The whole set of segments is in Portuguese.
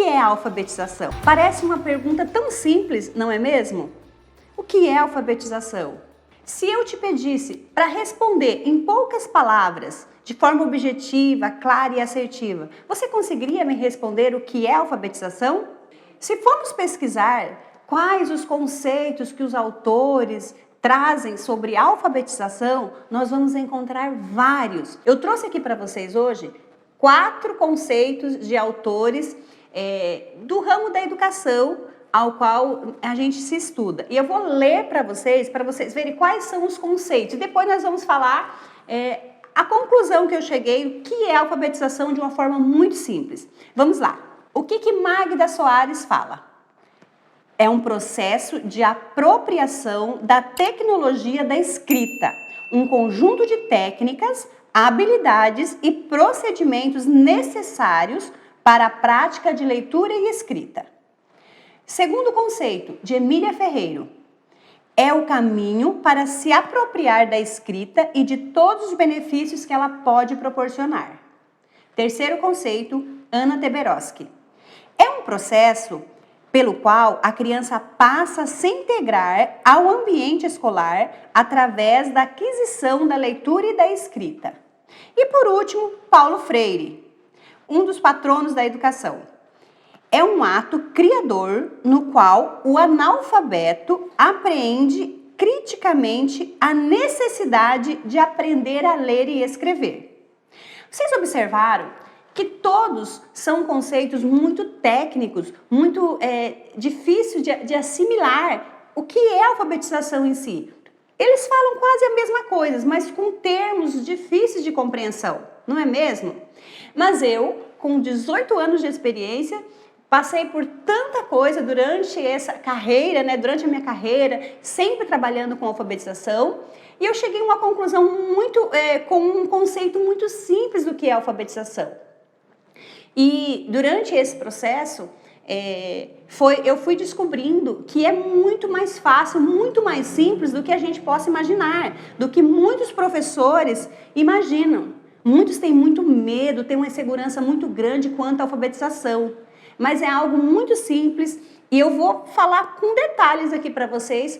é a alfabetização? Parece uma pergunta tão simples, não é mesmo? O que é alfabetização? Se eu te pedisse para responder em poucas palavras, de forma objetiva, clara e assertiva, você conseguiria me responder o que é alfabetização? Se formos pesquisar quais os conceitos que os autores trazem sobre alfabetização, nós vamos encontrar vários. Eu trouxe aqui para vocês hoje 4 conceitos de autores do ramo da educação ao qual a gente se estuda. E eu vou ler para vocês verem quais são os conceitos. E depois nós vamos falar a conclusão que eu cheguei, o que é alfabetização de uma forma muito simples. Vamos lá. O que Magda Soares fala? É um processo de apropriação da tecnologia da escrita, um conjunto de técnicas, habilidades e procedimentos necessários para a prática de leitura e escrita. Segundo conceito, de Emília Ferreiro, é o caminho para se apropriar da escrita e de todos os benefícios que ela pode proporcionar. Terceiro conceito, Ana Teberoski, é um processo pelo qual a criança passa a se integrar ao ambiente escolar através da aquisição da leitura e da escrita. E por último, Paulo Freire, um dos patronos da educação. É um ato criador no qual o analfabeto apreende criticamente a necessidade de aprender a ler e escrever. Vocês observaram que todos são conceitos muito técnicos, muito difíceis de assimilar o que é alfabetização em si. Eles falam quase a mesma coisa, mas com termos difíceis de compreensão, não é mesmo? Mas eu, com 18 anos de experiência, passei por tanta coisa durante essa carreira, durante a minha carreira, sempre trabalhando com alfabetização, e eu cheguei a uma conclusão com um conceito muito simples do que é alfabetização. E durante esse processo, eu fui descobrindo que é muito mais fácil, muito mais simples do que a gente possa imaginar, do que muitos professores imaginam. Muitos têm muito medo, têm uma insegurança muito grande quanto à alfabetização. Mas é algo muito simples e eu vou falar com detalhes aqui para vocês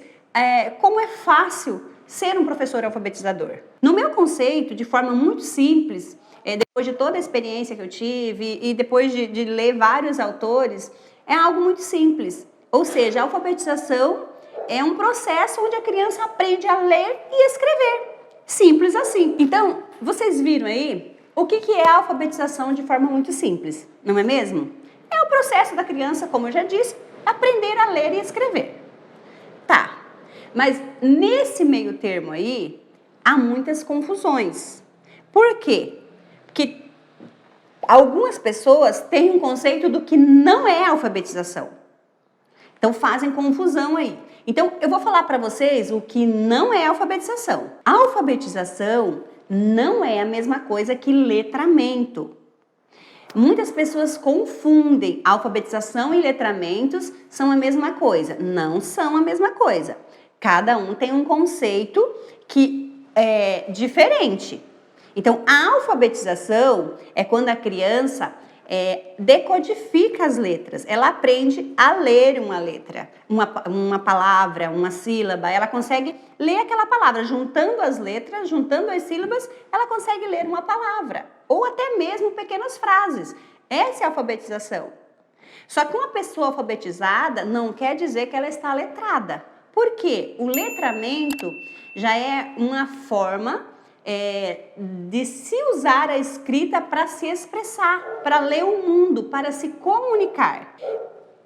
como é fácil ser um professor alfabetizador. No meu conceito, de forma muito simples, depois de toda a experiência que eu tive e depois de ler vários autores, é algo muito simples. Ou seja, a alfabetização é um processo onde a criança aprende a ler e escrever. Simples assim. Então, vocês viram aí o que é a alfabetização de forma muito simples, não é mesmo? É o processo da criança, como eu já disse, aprender a ler e escrever. Tá, mas nesse meio termo aí, há muitas confusões. Por quê? Porque algumas pessoas têm um conceito do que não é alfabetização. Então fazem confusão aí. Então eu vou falar para vocês o que não é alfabetização. Alfabetização não é a mesma coisa que letramento. Muitas pessoas confundem alfabetização e letramentos são a mesma coisa. Não são a mesma coisa. Cada um tem um conceito que é diferente. Então, a alfabetização é quando a criança decodifica as letras. Ela aprende a ler uma letra, uma palavra, uma sílaba. Ela consegue ler aquela palavra. Juntando as letras, juntando as sílabas, ela consegue ler uma palavra. Ou até mesmo pequenas frases. Essa é a alfabetização. Só que uma pessoa alfabetizada não quer dizer que ela está letrada. Por quê? O letramento já é uma forma de se usar a escrita para se expressar, para ler o mundo, para se comunicar.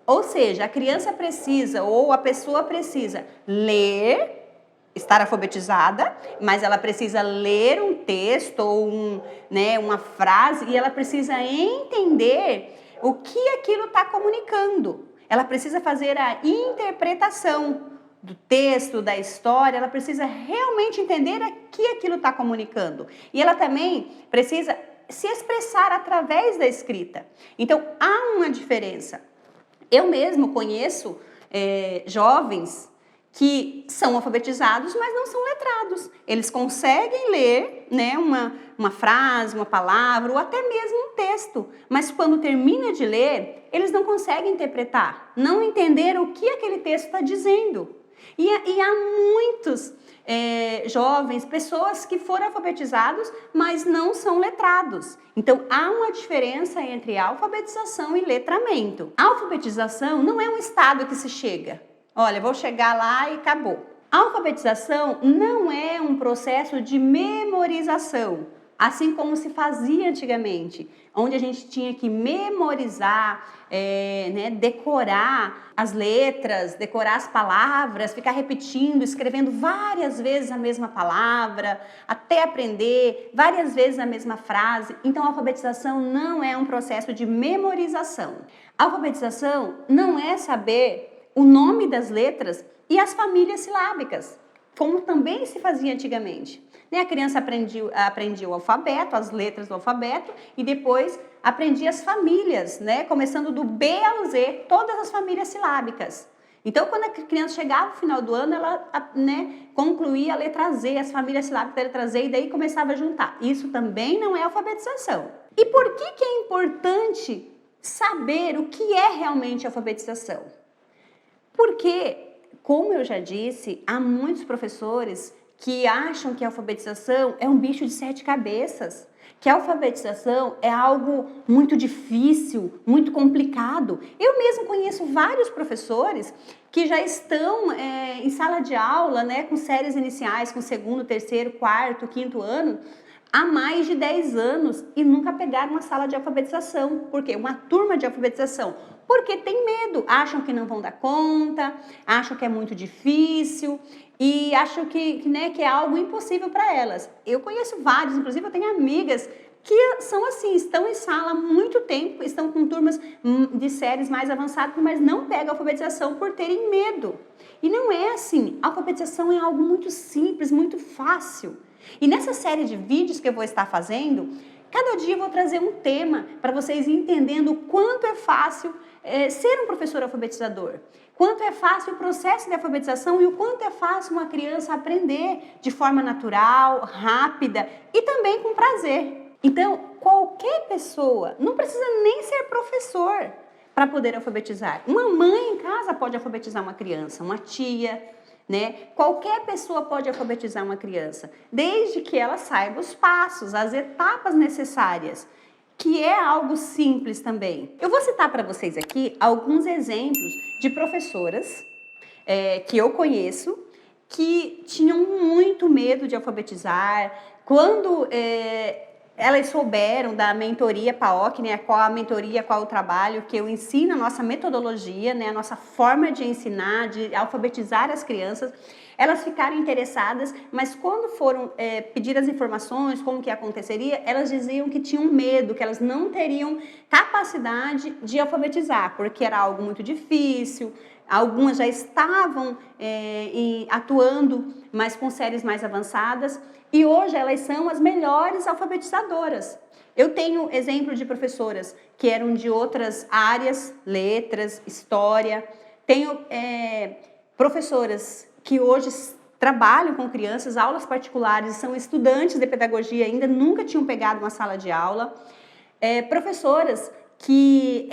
Ou seja, a criança precisa, ou a pessoa precisa ler, estar alfabetizada, mas ela precisa ler um texto ou uma frase e ela precisa entender o que aquilo está comunicando. Ela precisa fazer a interpretação do texto, da história, ela precisa realmente entender o que aquilo está comunicando. E ela também precisa se expressar através da escrita. Então, há uma diferença. Eu mesmo conheço jovens que são alfabetizados, mas não são letrados. Eles conseguem ler, né, uma frase, uma palavra ou até mesmo um texto, mas quando termina de ler, eles não conseguem interpretar, não entender o que aquele texto está dizendo. E há muitos jovens, pessoas que foram alfabetizados, mas não são letrados. Então, há uma diferença entre alfabetização e letramento. A alfabetização não é um estado que se chega. Olha, vou chegar lá e acabou. A alfabetização não é um processo de memorização, assim como se fazia antigamente, onde a gente tinha que memorizar, decorar as letras, decorar as palavras, ficar repetindo, escrevendo várias vezes a mesma palavra, até aprender várias vezes a mesma frase. Então, a alfabetização não é um processo de memorização. A alfabetização não é saber o nome das letras e as famílias silábicas, como também se fazia antigamente. A criança aprendia o alfabeto, as letras do alfabeto, e depois aprendia as famílias, começando do B ao Z, todas as famílias silábicas. Então, quando a criança chegava no final do ano, ela concluía a letra Z, as famílias silábicas da letra Z, e daí começava a juntar. Isso também não é alfabetização. E por que é importante saber o que é realmente alfabetização? Porque, como eu já disse, há muitos professores que acham que a alfabetização é um bicho de 7 cabeças, que a alfabetização é algo muito difícil, muito complicado. Eu mesmo conheço vários professores que já estão em sala de aula, com séries iniciais, com 2º, 3º, 4º, 5º ano, há mais de 10 anos e nunca pegaram uma sala de alfabetização. Por quê? Uma turma de alfabetização. Porque tem medo, acham que não vão dar conta, acham que é muito difícil e acham que é algo impossível para elas. Eu conheço vários, inclusive eu tenho amigas que são assim, estão em sala há muito tempo, estão com turmas de séries mais avançadas, mas não pegam a alfabetização por terem medo. E não é assim, a alfabetização é algo muito simples, muito fácil. E nessa série de vídeos que eu vou estar fazendo, cada dia eu vou trazer um tema para vocês entendendo o quanto é fácil ser um professor alfabetizador, quanto é fácil o processo de alfabetização e o quanto é fácil uma criança aprender de forma natural, rápida e também com prazer. Então, qualquer pessoa, não precisa nem ser professor para poder alfabetizar. Uma mãe em casa pode alfabetizar uma criança, uma tia, Qualquer pessoa pode alfabetizar uma criança, desde que ela saiba os passos, as etapas necessárias, que é algo simples também. Eu vou citar para vocês aqui alguns exemplos de professoras que eu conheço que tinham muito medo de alfabetizar. Quando elas souberam da mentoria PAOC, qual a mentoria, qual o trabalho, que eu ensino a nossa metodologia, a nossa forma de ensinar, de alfabetizar as crianças, elas ficaram interessadas, mas quando foram pedir as informações, como que aconteceria, elas diziam que tinham medo, que elas não teriam capacidade de alfabetizar, porque era algo muito difícil. Algumas já estavam atuando, mas com séries mais avançadas, e hoje elas são as melhores alfabetizadoras. Eu tenho exemplo de professoras que eram de outras áreas, letras, história. Tenho professoras que hoje trabalham com crianças, aulas particulares, são estudantes de pedagogia ainda, nunca tinham pegado uma sala de aula. Professoras que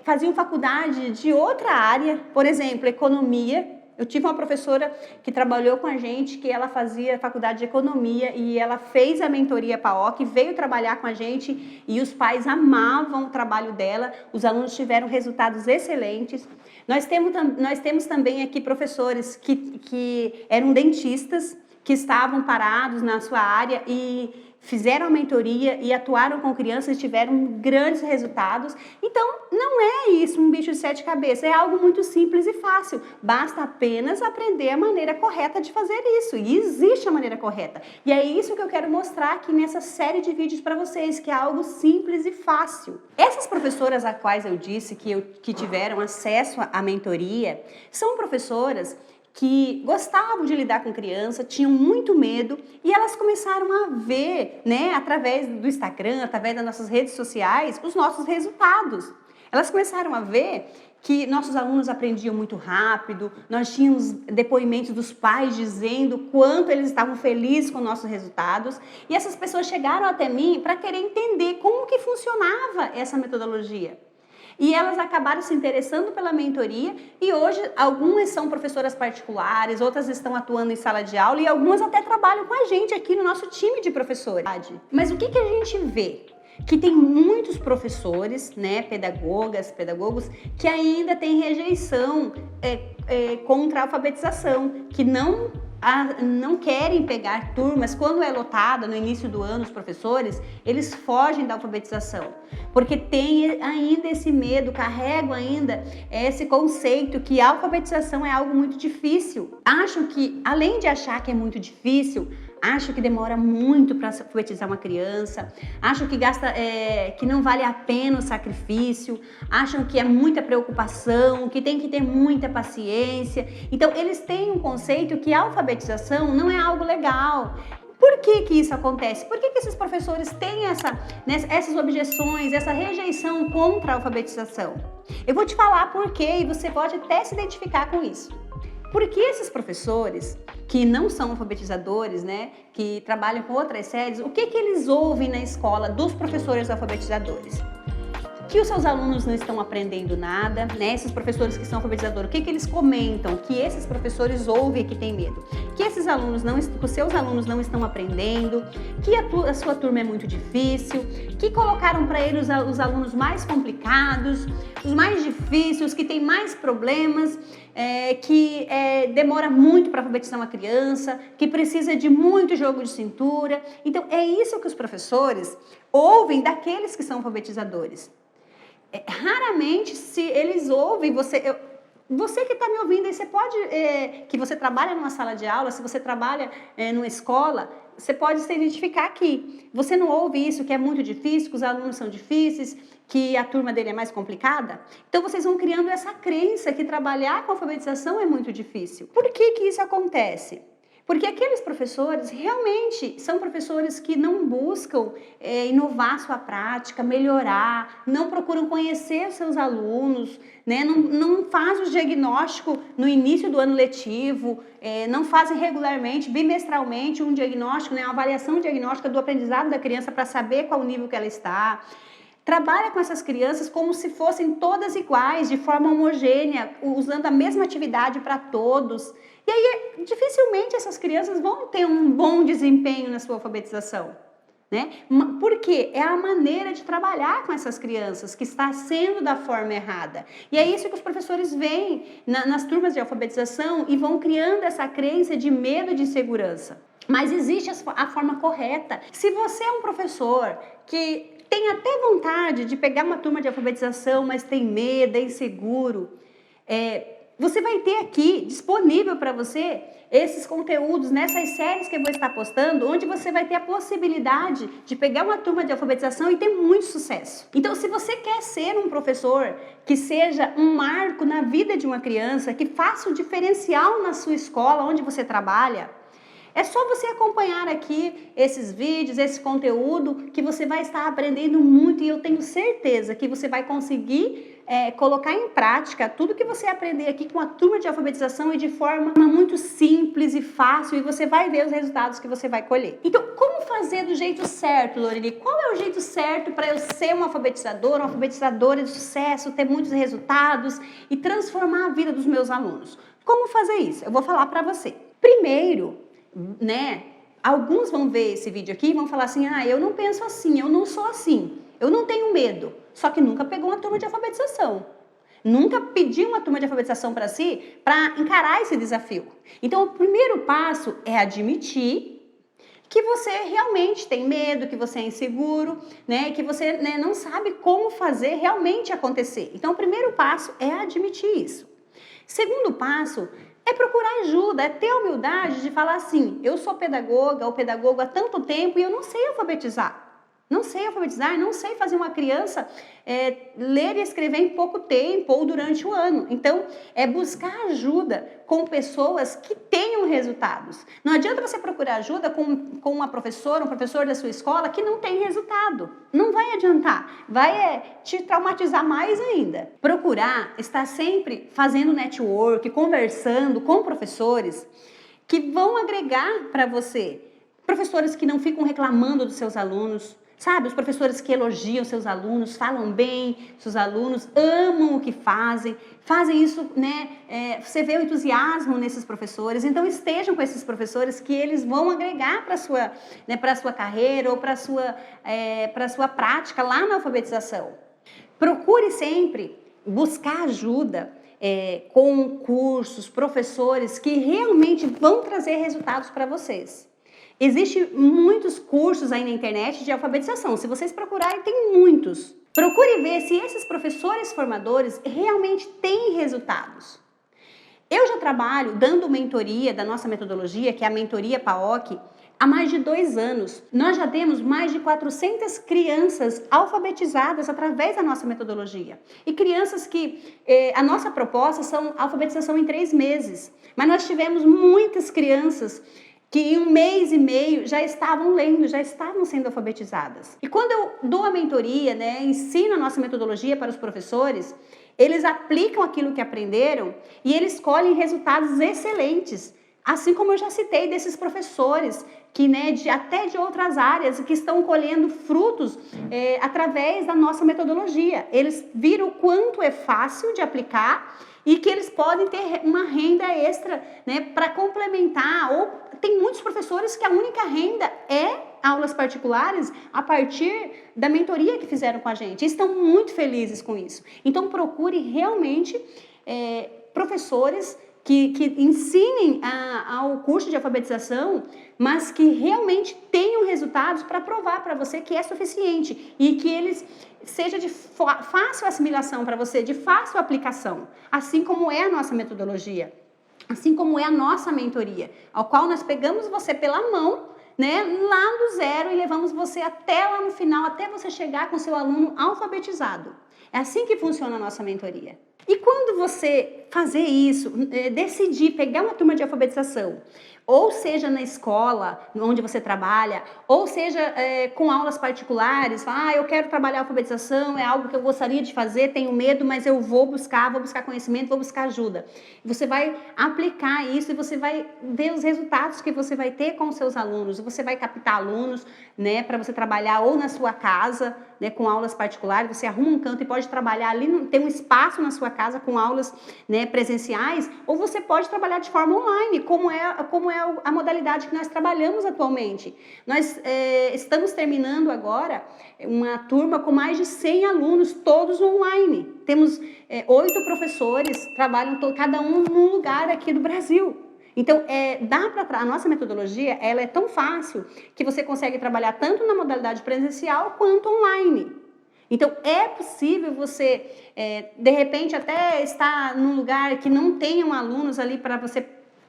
faziam faculdade de outra área, por exemplo, economia. Eu tive uma professora que trabalhou com a gente, que ela fazia faculdade de economia e ela fez a mentoria PAOC, veio trabalhar com a gente e os pais amavam o trabalho dela, os alunos tiveram resultados excelentes. Nós temos também aqui professores que eram dentistas, que estavam parados na sua área e fizeram a mentoria e atuaram com crianças e tiveram grandes resultados. Então, não é isso um bicho de 7 cabeças, é algo muito simples e fácil. Basta apenas aprender a maneira correta de fazer isso. E existe a maneira correta. E é isso que eu quero mostrar aqui nessa série de vídeos para vocês, que é algo simples e fácil. Essas professoras a quais eu disse que tiveram acesso à mentoria, são professoras que gostavam de lidar com criança, tinham muito medo e elas começaram a ver, através do Instagram, através das nossas redes sociais, os nossos resultados. Elas começaram a ver que nossos alunos aprendiam muito rápido, nós tínhamos depoimentos dos pais dizendo quanto eles estavam felizes com nossos resultados, e essas pessoas chegaram até mim para querer entender como que funcionava essa metodologia. E elas acabaram se interessando pela mentoria e hoje algumas são professoras particulares, outras estão atuando em sala de aula e algumas até trabalham com a gente aqui no nosso time de professores. Mas o que a gente vê? Que tem muitos professores, né, pedagogos, que ainda têm rejeição contra a alfabetização, que não querem pegar turmas. Quando é lotada no início do ano, os professores, eles fogem da alfabetização, porque tem ainda esse medo, carregam ainda esse conceito que a alfabetização é algo muito difícil. Acham que, além de achar que é muito difícil, acham que demora muito para alfabetizar uma criança, acham que que não vale a pena o sacrifício, acham que é muita preocupação, que tem que ter muita paciência. Então, eles têm um conceito que a alfabetização não é algo legal. Por que isso acontece? Por que esses professores têm essas objeções, essa rejeição contra a alfabetização? Eu vou te falar por quê e você pode até se identificar com isso. Porque esses professores que não são alfabetizadores, né, que trabalham com outras séries, o que eles ouvem na escola dos professores alfabetizadores? Que os seus alunos não estão aprendendo nada, né? Esses professores que são alfabetizadores, o que eles comentam? Que esses professores ouvem que tem medo? Que esses alunos os seus alunos não estão aprendendo, que a sua turma é muito difícil, que colocaram para eles os alunos mais complicados, os mais difíceis, que têm mais problemas, que demora muito para alfabetizar uma criança, que precisa de muito jogo de cintura. Então, é isso que os professores ouvem daqueles que são alfabetizadores. Raramente, se eles ouvem você que está me ouvindo, aí você pode, que você trabalha numa sala de aula, se você trabalha numa escola, você pode se identificar aqui. Você não ouve isso, que é muito difícil, que os alunos são difíceis, que a turma dele é mais complicada? Então, vocês vão criando essa crença que trabalhar com alfabetização é muito difícil. Por que isso acontece? Porque aqueles professores realmente são professores que não buscam inovar sua prática, melhorar, não procuram conhecer os seus alunos, né? Não fazem o diagnóstico no início do ano letivo, não fazem regularmente, bimestralmente, um diagnóstico, né? Uma avaliação diagnóstica do aprendizado da criança para saber qual nível que ela está. Trabalha com essas crianças como se fossem todas iguais, de forma homogênea, usando a mesma atividade para todos. E aí, dificilmente essas crianças vão ter um bom desempenho na sua alfabetização, né? Porque é a maneira de trabalhar com essas crianças que está sendo da forma errada. E é isso que os professores veem nas turmas de alfabetização e vão criando essa crença de medo e de insegurança. Mas existe a forma correta. Se você é um professor que tem até vontade de pegar uma turma de alfabetização, mas tem medo, é inseguro, você vai ter aqui disponível para você esses conteúdos nessas séries que eu vou estar postando, onde você vai ter a possibilidade de pegar uma turma de alfabetização e ter muito sucesso. Então, se você quer ser um professor que seja um marco na vida de uma criança, que faça o diferencial na sua escola, onde você trabalha, é só você acompanhar aqui esses vídeos, esse conteúdo, que você vai estar aprendendo muito e eu tenho certeza que você vai conseguir colocar em prática tudo que você aprender aqui com a turma de alfabetização e de forma muito simples e fácil, e você vai ver os resultados que você vai colher. Então, como fazer do jeito certo, Loreli? Qual é o jeito certo para eu ser uma alfabetizadora de sucesso, ter muitos resultados e transformar a vida dos meus alunos? Como fazer isso? Eu vou falar para você. Primeiro, né? Alguns vão ver esse vídeo aqui e vão falar assim: eu não penso assim, eu não sou assim, eu não tenho medo. Só que nunca pegou uma turma de alfabetização. Nunca pediu uma turma de alfabetização para si, para encarar esse desafio. Então, o primeiro passo é admitir que você realmente tem medo, que você é inseguro, né? Que você não sabe como fazer realmente acontecer. Então, o primeiro passo é admitir isso. Segundo passo é procurar ajuda, é ter a humildade de falar assim: eu sou pedagoga ou pedagogo há tanto tempo e eu não sei alfabetizar. Não sei alfabetizar, não sei fazer uma criança ler e escrever em pouco tempo ou durante o ano. Então, é buscar ajuda com pessoas que tenham resultados. Não adianta você procurar ajuda com uma professora, um professor da sua escola que não tem resultado. Não vai adiantar, vai te traumatizar mais ainda. Procurar estar sempre fazendo network, conversando com professores que vão agregar para você. Professores que não ficam reclamando dos seus alunos, sabe? Os professores que elogiam seus alunos, falam bem, seus alunos amam o que fazem isso, né? Você vê o entusiasmo nesses professores, então estejam com esses professores que eles vão agregar para a sua carreira ou para a sua prática lá na alfabetização. Procure sempre buscar ajuda com cursos, professores que realmente vão trazer resultados para vocês. Existem muitos cursos aí na internet de alfabetização. Se vocês procurarem, tem muitos. Procure ver se esses professores formadores realmente têm resultados. Eu já trabalho dando mentoria da nossa metodologia, que é a mentoria PAOC, há mais de 2 anos. Nós já temos mais de 400 crianças alfabetizadas através da nossa metodologia. E crianças que a nossa proposta são alfabetização em 3 meses. Mas nós tivemos muitas crianças que em 1 mês e meio já estavam lendo, já estavam sendo alfabetizadas. E quando eu dou a mentoria, né, ensino a nossa metodologia para os professores, eles aplicam aquilo que aprenderam e eles colhem resultados excelentes. Assim como eu já citei desses professores, que né, até de outras áreas, que estão colhendo frutos através da nossa metodologia. Eles viram o quanto é fácil de aplicar e que eles podem ter uma renda extra, né, para complementar. Ou tem muitos professores que a única renda é aulas particulares a partir da mentoria que fizeram com a gente. E estão muito felizes com isso. Então procure realmente professores que ensinem ao curso de alfabetização, mas que realmente tenham resultados para provar para você que é suficiente e que eles seja de fácil assimilação para você, de fácil aplicação, assim como é a nossa metodologia, assim como é a nossa mentoria, ao qual nós pegamos você pela mão, né, lá do zero e levamos você até lá no final, até você chegar com seu aluno alfabetizado. É assim que funciona a nossa mentoria. E quando você fazer isso, decidir pegar uma turma de alfabetização, ou seja na escola onde você trabalha, ou seja com aulas particulares, eu quero trabalhar alfabetização, é algo que eu gostaria de fazer, tenho medo, mas eu vou buscar conhecimento, vou buscar ajuda. Você vai aplicar isso e você vai ver os resultados que você vai ter com os seus alunos. Você vai captar alunos, né, para você trabalhar ou na sua casa, né, com aulas particulares, você arruma um canto e pode trabalhar ali, tem um espaço na sua casa com aulas, né, presenciais, ou você pode trabalhar de forma online, como é a modalidade que nós trabalhamos atualmente. Nós estamos terminando agora uma turma com mais de 100 alunos, todos online. Temos 8 professores, trabalham cada um num lugar aqui do Brasil. Então, a nossa metodologia, ela é tão fácil que você consegue trabalhar tanto na modalidade presencial quanto online. Então, é possível você, de repente, até estar num lugar que não tenham alunos ali para você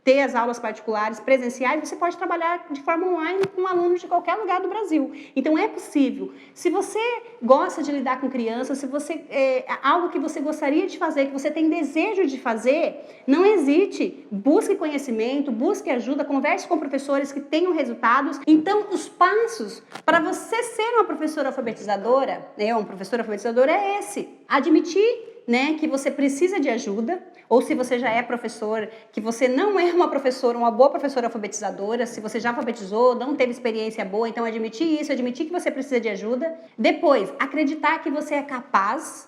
ter as aulas particulares presenciais, você pode trabalhar de forma online com alunos de qualquer lugar do Brasil. Então, é possível. Se você gosta de lidar com crianças, se você algo que você gostaria de fazer, que você tem desejo de fazer, não hesite. Busque conhecimento, busque ajuda, converse com professores que tenham resultados. Então, os passos para você ser uma professora alfabetizadora, um professor alfabetizador é esse. Admitir, né, que você precisa de ajuda, ou se você já é professor, que você não é uma boa professora alfabetizadora, se você já alfabetizou, não teve experiência boa, então admitir isso, admitir que você precisa de ajuda. Depois, acreditar que você é capaz,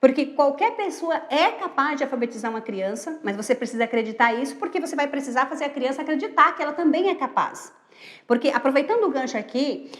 porque qualquer pessoa é capaz de alfabetizar uma criança, mas você precisa acreditar isso, porque você vai precisar fazer a criança acreditar que ela também é capaz. Porque, aproveitando o gancho aqui,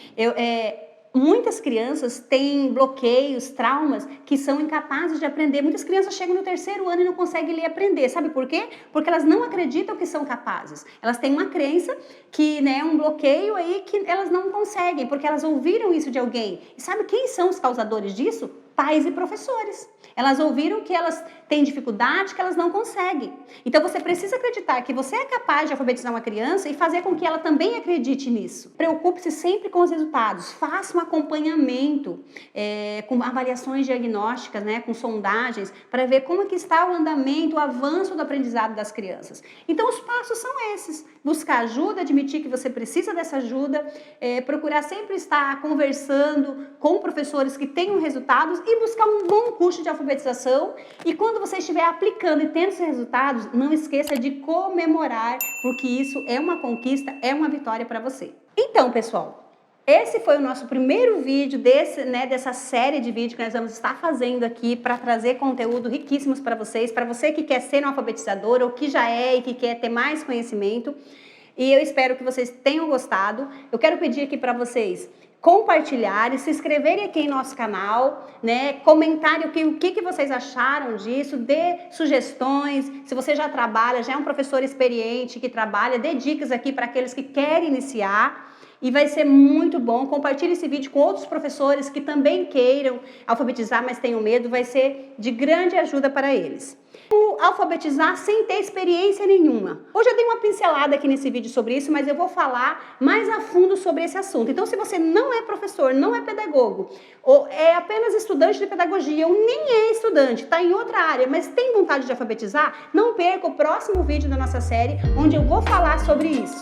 muitas crianças têm bloqueios, traumas, que são incapazes de aprender. Muitas crianças chegam no 3º ano e não conseguem ler e aprender. Sabe por quê? Porque elas não acreditam que são capazes. Elas têm uma crença que é um bloqueio aí que elas não conseguem, porque elas ouviram isso de alguém. E sabe quem são os causadores disso? Pais e professores. Elas ouviram que elas têm dificuldade que elas não conseguem. Então você precisa acreditar que você é capaz de alfabetizar uma criança e fazer com que ela também acredite nisso. Preocupe-se sempre com os resultados, faça um acompanhamento com avaliações diagnósticas, né, com sondagens, para ver como que está o andamento, o avanço do aprendizado das crianças. Então os passos são esses: buscar ajuda, admitir que você precisa dessa ajuda, procurar sempre estar conversando com professores que tenham resultados e buscar um bom curso de alfabetização. E quando você estiver aplicando e tendo esses resultados, não esqueça de comemorar, porque isso é uma conquista, é uma vitória para você. Então, pessoal, esse foi o nosso primeiro vídeo dessa série de vídeos que nós vamos estar fazendo aqui para trazer conteúdo riquíssimos para vocês, que quer ser um alfabetizador ou que já é e que quer ter mais conhecimento. E eu espero que vocês tenham gostado. Eu quero pedir aqui para vocês compartilharem, se inscreverem aqui em nosso canal, né? Comentarem o que vocês acharam disso, dê sugestões. Se você já trabalha, já é um professor experiente que trabalha, dê dicas aqui para aqueles que querem iniciar. E vai ser muito bom. Compartilhe esse vídeo com outros professores que também queiram alfabetizar, mas tenham medo. Vai ser de grande ajuda para eles. Como alfabetizar sem ter experiência nenhuma? Hoje eu dei uma pincelada aqui nesse vídeo sobre isso, mas eu vou falar mais a fundo sobre esse assunto. Então, se você não é professor, não é pedagogo, ou é apenas estudante de pedagogia, ou nem é estudante, está em outra área, mas tem vontade de alfabetizar, não perca o próximo vídeo da nossa série, onde eu vou falar sobre isso.